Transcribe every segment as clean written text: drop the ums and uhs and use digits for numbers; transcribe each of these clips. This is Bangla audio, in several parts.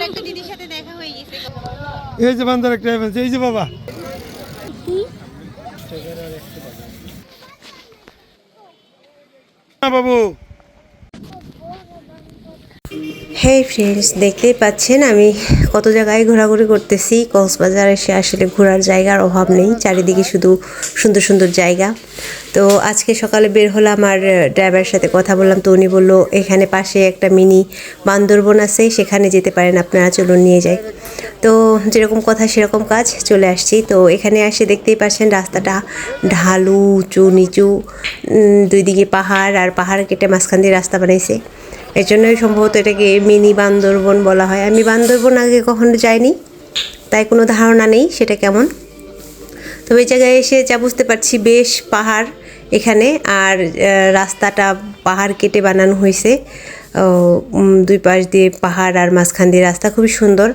একটা দিদির সাথে দেখা হয়ে গেছে। এই যে বান্দার একটা এই যে বাবা বাবু। হেই ফ্রেন্ডস, দেখতেই পাচ্ছেন আমি কত জায়গায় ঘোরাঘুরি করতেছি। কক্সবাজার এসে আসলে ঘোরার জায়গার অভাব নেই, চারিদিকে শুধু সুন্দর সুন্দর জায়গা। তো আজকে সকালে বের হলাম আর ড্রাইভারের সাথে কথা বললাম, তো উনি বললো এখানে পাশে একটা মিনি বান্দরবন আছে, সেখানে যেতে পারেন আপনারা, চলুন নিয়ে যাই। তো যেরকম কথা সেরকম কাজ, চলে আসছি। তো এখানে এসে দেখতেই পাচ্ছেন রাস্তাটা ঢালু, উঁচু নিচু, দুই দিকে পাহাড়, আর পাহাড় কেটে মাঝখান দিয়ে রাস্তা বানাইছে। এর জন্যই সম্ভবত এটাকে মিনি বান্দরবন বলা হয়। আমি বান্দরবন আগে কখনো যাইনি, তাই কোনো ধারণা নেই সেটা কেমন। তো এই জায়গায় এসে যা বুঝতে পারছি, বেশ পাহাড় এখানে, আর রাস্তাটা পাহাড় কেটে বানানো হয়েছে। দুই পাশ দিয়ে পাহাড় আর মাঝখান দিয়ে রাস্তা, খুবই সুন্দর।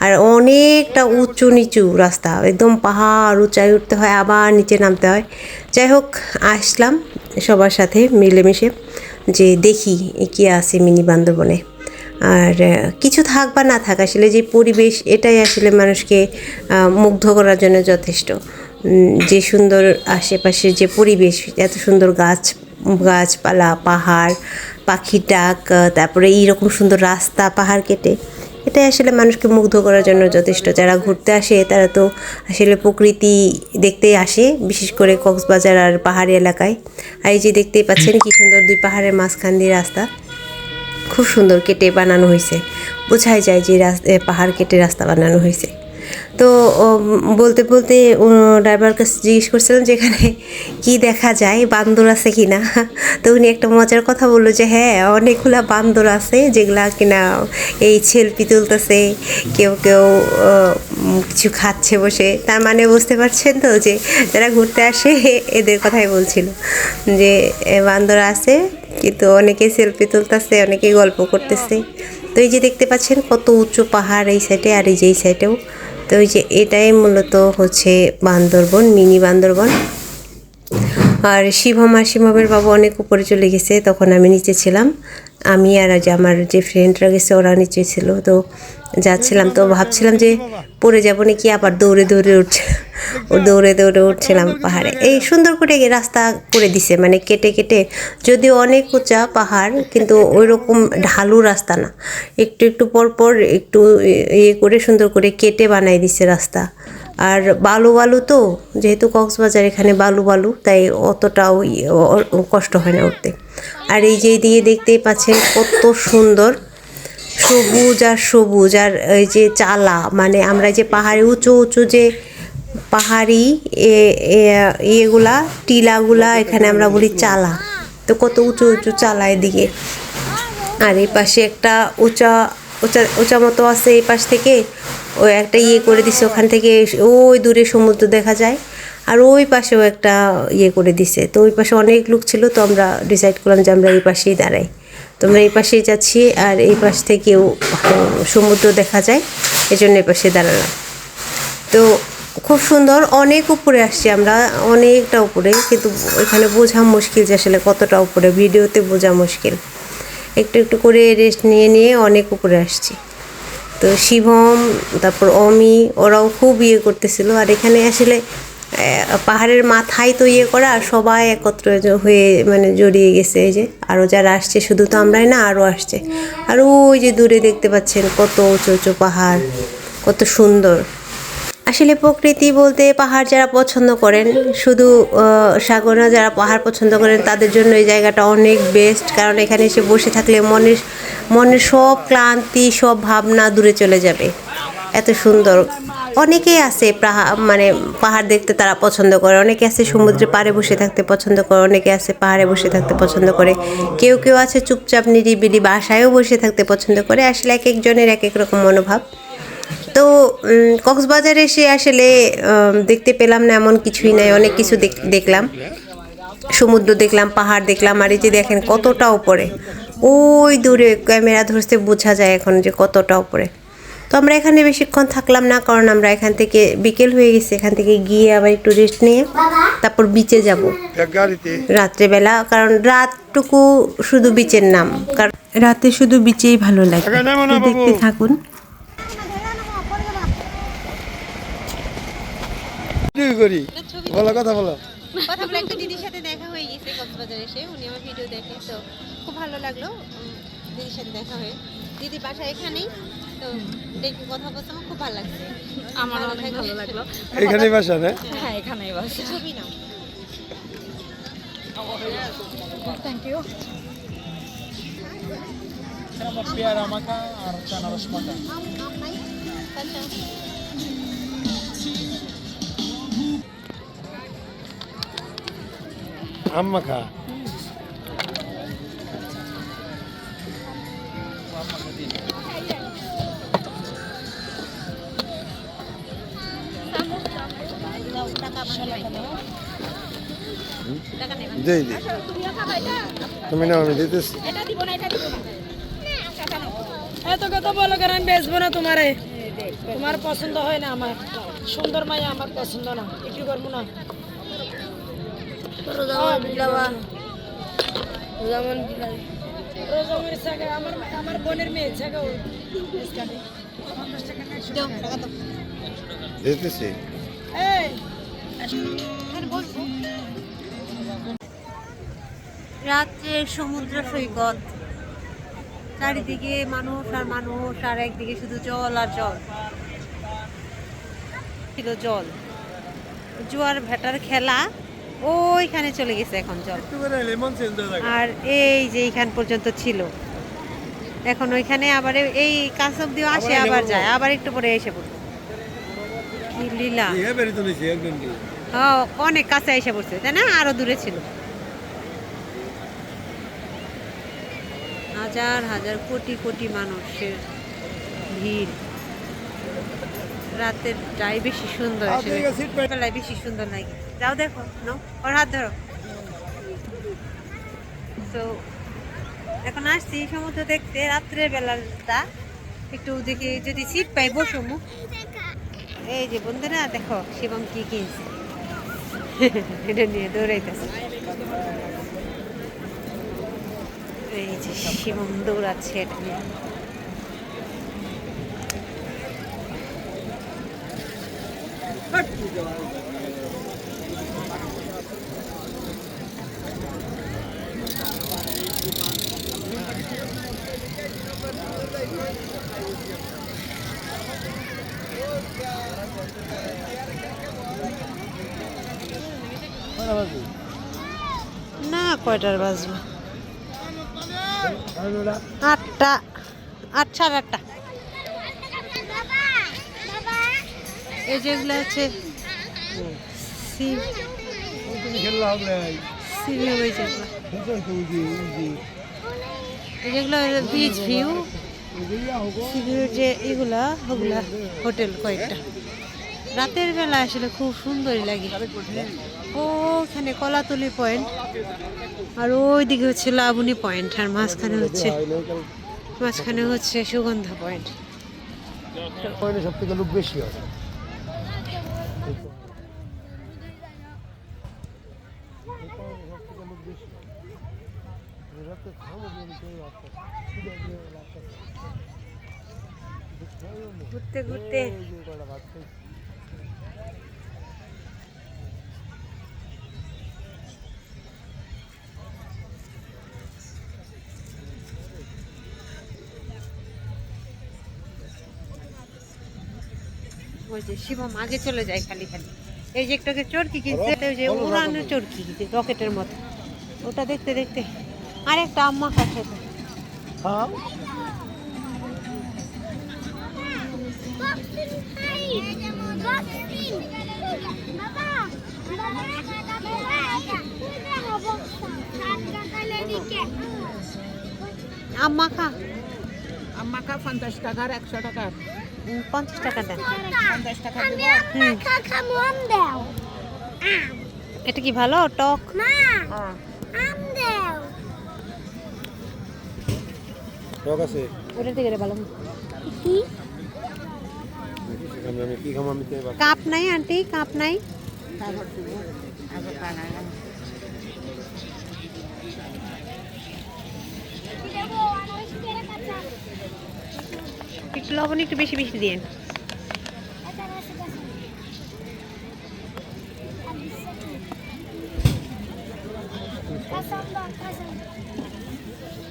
আর অনেকটা উঁচু নিচু রাস্তা, একদম পাহাড় উঁচাই উঠতে হয়, আবার নিচে নামতে হয়। যাই হোক, আসলাম সবার সাথে মিলেমিশে যে দেখি কি আছে মিনি বান্দরবনে। আর কিছু থাক বা না থাক, আসলে যে পরিবেশ, এটাই আসলে মানুষকে মুগ্ধ করার জন্য যথেষ্ট। যে সুন্দর আশেপাশের যে পরিবেশ, এত সুন্দর গাছপালা, পাহাড়, পাখির ডাক, তারপরে এইরকম সুন্দর রাস্তা পাহাড় কেটে, এটাই আসলে মানুষকে মুগ্ধ করার জন্য যথেষ্ট। যারা ঘুরতে আসে তারা তো আসলে প্রকৃতি দেখতেই আসে, বিশেষ করে কক্সবাজার আর পাহাড়ি এলাকায়। আর এই যে দেখতেই পাচ্ছেন কি সুন্দর দুই পাহাড়ের মাঝখান দিয়ে রাস্তা, খুব সুন্দর কেটে বানানো হয়েছে। বোঝাই যায় যে পাহাড় কেটে রাস্তা বানানো হয়েছে। তো বলতে বলতে ড্রাইভার কাছে জিজ্ঞেস করছিলাম যে এখানে কী দেখা যায়, বান্দর আছে কি না। তো উনি একটা মজার কথা বললো যে হ্যাঁ, অনেকগুলো বান্দর আছে, যেগুলা কিনা এই সেলফি তুলতেছে, কেউ কেউ কিছু খাচ্ছে বসে। তার মানে বুঝতে পারছেন তো যে যারা ঘুরতে আসে এদের কথাই বলছিল, যে বান্দর আছে, কিন্তু অনেকে সেলফি তুলতেছে, অনেকে গল্প করতেছে। তো এই যে দেখতে পাচ্ছেন কত উঁচু পাহাড় এই সাইডে, আর এই যে এই সাইডেও। তো ওই যে এটাই মূলত হচ্ছে বান্দরবন, মিনি বান্দরবন। আর শিবমের বাবু অনেক উপরে চলে গেছে, তখন আমি নিচে ছিলাম। আমি আর যে আমার যে ফ্রেন্ডরা গেছে ওরা নিচে ছিল। তো যাচ্ছিলাম, তো ভাবছিলাম যে পড়ে যাবো নাকি, আবার দৌড়ে দৌড়ে উঠছিলাম পাহাড়ে। এই সুন্দর করে রাস্তা করে দিছে, মানে কেটে কেটে, যদিও অনেক উঁচা পাহাড় কিন্তু ওই রকম ঢালু রাস্তা না, একটু একটু পর একটু ইয়ে করে সুন্দর করে কেটে বানাই দিছে রাস্তা। আর বালু তো, যেহেতু কক্সবাজার এখানে বালু, তাই অতটাও কষ্ট হয় না উঠতে। আর এই যে দিয়ে দেখতেই পাচ্ছেন কত সুন্দর সবুজ, আর এই যে চালা, মানে আমরা যে পাহাড়ে উঁচু যে পাহাড়ি ইয়েগুলা, টিলাগুলা, এখানে আমরা বলি চালা। তো কত উঁচু চালা এদিকে। আর এই পাশে একটা উঁচা মতো আছে, এই পাশ থেকে ওই একটা ইয়ে করে দিছে, ওখান থেকে ওই দূরে সমুদ্র দেখা যায়। আর ওই পাশেও একটা ইয়ে করে দিছে। তো ওই পাশে অনেক লোক ছিল, তো আমরা ডিসাইড করলাম যে আমরা এই পাশেই দাঁড়াই। তো আমরা এই পাশেই যাচ্ছি, আর এই পাশ থেকেও সমুদ্র দেখা যায়, এই জন্য এই পাশে দাঁড়ালাম। তো খুব সুন্দর, অনেক উপরে আসছি আমরা, অনেকটা উপরে, কিন্তু এখানে বোঝা মুশকিল যে আসলে কতটা উপরে, ভিডিওতে বোঝা মুশকিল। একটু করে রেস্ট নিয়ে অনেক উপরে আসছি। তো শিবম, তারপর অমি, ওরাও খুব ইয়ে করতেছিল। আর এখানে আসলে পাহাড়ের মাথায় তো ইয়ে করা, সবাই একত্র হয়ে মানে জড়িয়ে গেছে। এই যে আরও যারা আসছে, শুধু তো আমরাই না, আরও আসছে। আর ওই যে দূরে দেখতে পাচ্ছেন কত উঁচু পাহাড়, কত সুন্দর। আসলে প্রকৃতি বলতে পাহাড় যারা পছন্দ করেন, শুধু সাগর না, যারা পাহাড় পছন্দ করেন তাদের জন্য এই জায়গাটা অনেক বেস্ট। কারণ এখানে এসে বসে থাকলে মনের সব ক্লান্তি, সব ভাবনা দূরে চলে যাবে। এত সুন্দর। অনেকেই আছে মানে পাহাড় দেখতে তারা পছন্দ করে, অনেকে আছে সমুদ্রের পাড়ে বসে থাকতে পছন্দ করে, অনেকে আছে পাহাড়ে বসে থাকতে পছন্দ করে, কেউ আছে চুপচাপ নিরিবিলি বাসায়ও বসে থাকতে পছন্দ করে। আসলে এক একজনের এক এক রকম মনোভাব। তো কক্সবাজারে এসে আসলে দেখতে পেলাম না এমন কিছুই নাই, অনেক কিছু দেখলাম। সমুদ্র দেখলাম, পাহাড় দেখলাম। আর এই যে দেখেন কতটা উপরে, ওই দূরে ক্যামেরা ধরতে বোঝা যায় এখন যে কতটা উপরে। তো আমরা এখানে বেশিক্ষণ থাকলাম না, কারণ আমরা এখান থেকে বিকেল হয়ে গেছে, এখান থেকে গিয়ে আবার একটু রেস্ট নিয়ে তারপর বিচে যাব রাত্রেবেলা। কারণ রাতটুকু শুধু বিচের নাম, কারণ রাতে শুধু বিচেই ভালো লাগে। দেখতে থাকুন। কি করি না, ছবি বলো কথা বলো। কথা বলে একটা দিদির সাথে দেখা হয়ে গেছে কক্সবাজার এসে, উনি আমার ভিডিও দেখে, তো খুব ভালো লাগলো দিদির সাথে দেখা হয়ে। দিদির বাসা এখানেই, তো দেখে কথা বলতে আমার খুব ভালো লাগছে। আমারও অনেক ভালো লাগলো। এখানেই বাসা না? হ্যাঁ, এখানেই বাসা। ছবি নাও। Thank you. আমার পেয়ারা মাখা আর চানারস মাখা। আচ্ছা, আম মাখা। টাকা নেবেন? দেই দে, তুমি নাও, আমি দিতেছি। এত কথা বলো কেন? আমি বেচবো না তোমারে। তোমার পছন্দ হয় না, আমার সুন্দর মায়া আমার পছন্দ না, একটু করবো না। রোজামুড়ি ছাগা আমার বোনের মেয়ে ছাগা দাও, টাকা দাও। দিতেছি। এই এখানে বসবো। রাত্রে সমুদ্র সৈকত, চারিদিকে মানুষ আর মানুষ, আর একদিকে শুধু জল আর জল, ছিল জল, জোয়ার ভাটার খেলা। ওইখানে চলে গেছে এখন জল, একটু করে লেমন চেঞ্জ হয়ে যায়। আর এই যে এইখান পর্যন্ত ছিল, এখন ওইখানে আবার এই কাছ অব্দিও আসে, আবার যায়, আবার একটু পরে এসে পড়বে। কি লীলা! এই বেরি তো নিছি একদম কি। হ্যাঁ, অনেক কাছে এসে পড়ছে, তাই না? আরো দূরে ছিল। হাজার হাজার কোটি কোটি মানুষের ভিড়। রাতের টাই বেশি সুন্দর, বেলায় বেশি সুন্দর লাগে। যাও দেখো, নাও ওর হাত ধরো। তো এখন আসছি সমুদ্র দেখতে, রাত্রের বেলাটা একটু দেখি যদি সিট পাই বসবো। এই যে বন্ধুরা দেখো, শিবম কি কিনছে, এটা নিয়ে দৌড়াইতেছে। এই যে শিবম দৌড়াচ্ছে এটা নিয়ে। না, কয়টার বাজবে? 8টা, 8, সাড়ে 8টা। এই যেগুলো আছে যেগুলো বিচ ভিউ, যে এগুলা ওগুলা হোটেল কয়েকটা। রাতের বেলা আসলে খুব সুন্দরই লাগে। ওখানে কলাতলি পয়েন্ট, আর ওইদিকে হচ্ছে লাবণী পয়েন্ট, আর মাঝখানে হচ্ছে সুগন্ধা পয়েন্ট। সব থেকে লোক বেশি হয়। ঘুরতে ঘুরতে ওই যে শিবম আগে চলে যায় খালি খালি। এই যে একটা চরকি কিনছে, ওই যে উড়ানো চরকি, রকেটের মতো, ওটা দেখতে দেখতে আর একটা আম্মা খাচ্ছে। আম্মা খা, আম্মা কা 50 টাকার 100 টাকার 50 টাকা দেন। 50 টাকা এটা কি ভালো টক? টক আছে। ওটা থেকে ভালো। আমি কি খাম? আমি কাপ নাই আন্টি, কাপ নাই? একটু লবণ একটু বেশি বেশি দিন।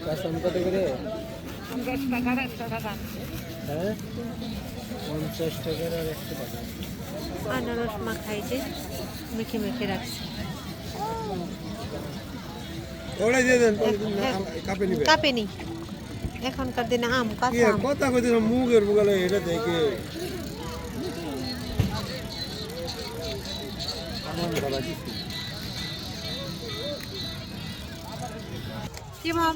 কাঁচাম কত করে হ্যাঁ 50 টাকার আর 100 টাকা আনারস মাখাই যে মেখে মেখে রাখছি। ওরা দিয়ে দেন কাপে নিবে কাপে নি এখনকার দিনে আম কি কাঁচা আম। কথা কইতেছ মুগের বগলে এটা দেখে আমার গলা দিছি কি মাম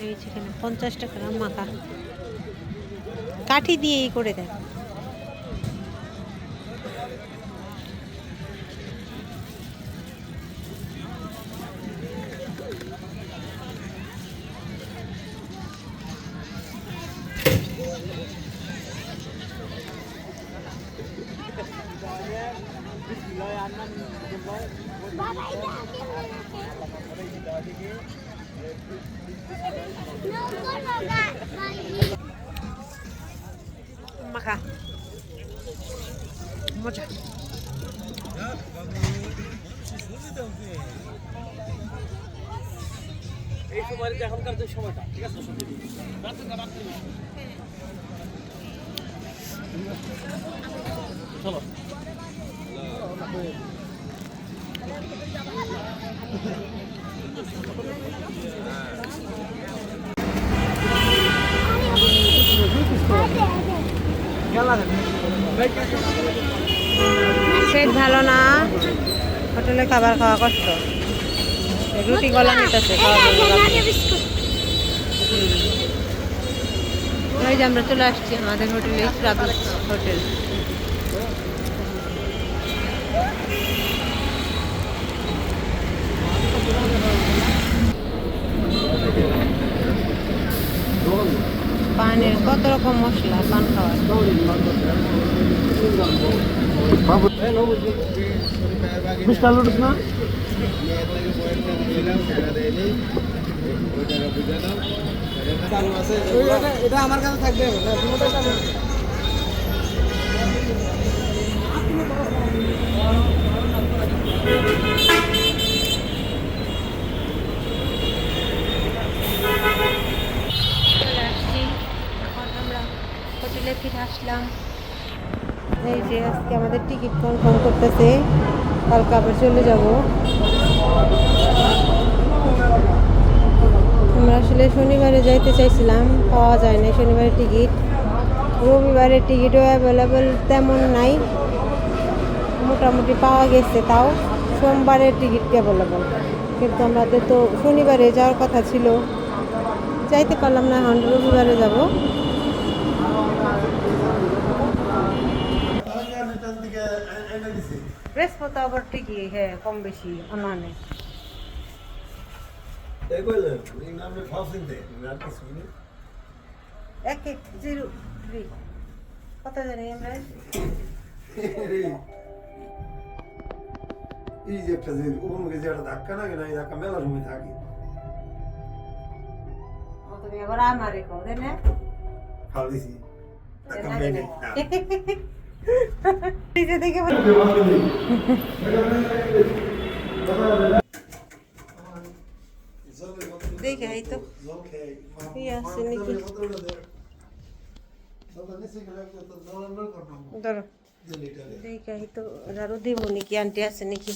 এই যেখানে 50 টাকার আম মাখা কাঠি দিয়ে এই করে দেয়। মাখা মজা এই সময় এখনকার যে সময়টা ঠিক আছে চলো পেট ভালো না হোটেলে খাবার খাওয়া কষ্ট রুটি গলা নিতেছে ওই যে আমরা চলে আসছি আমাদের হোটেলে ট্রাভেলস হোটেল। পানের কত রকম মশলা পান খাওয়ার মিস্টার লুটস না এটা আমার কাছে থাকবে চলে আসছি এখন আমরা হোটেলে ফিরে আসলাম। এই যে আজকে আমাদের টিকিট কনফার্ম করতেছে কালকে আবার চলে যাব। আমরা আসলে শনিবারে যাইতে চাইছিলাম পাওয়া যায় না শনিবারের টিকিট, রবিবারের টিকিটও অ্যাভেলেবেল তেমন নাই, মোটামুটি পাওয়া গেছে তাও সোমবারের টিকিট অ্যাভেলেবেল, কিন্তু আমাদের তো শনিবারে যাওয়ার কথা ছিল যাইতে পারলাম না, এখন রবিবারে যাব। বৃহস্পতি আবার ঠিকই হ্যাঁ কম বেশি আনানে এক এক 03 কত জানি আমরা এই যে একটা যে ওখানে যে একটা ধাক্কা লাগে না এই ধাক্কা মেলা সময় থাকে তুমি আবার আমারে কও দেন না খাল দিছি ধাক্কা মেলে নিজে দেখে দেখে এই তো এই আছে নাকি ধরো দেখে এই তো আরো দেবো নাকি আন্টি আছে নাকি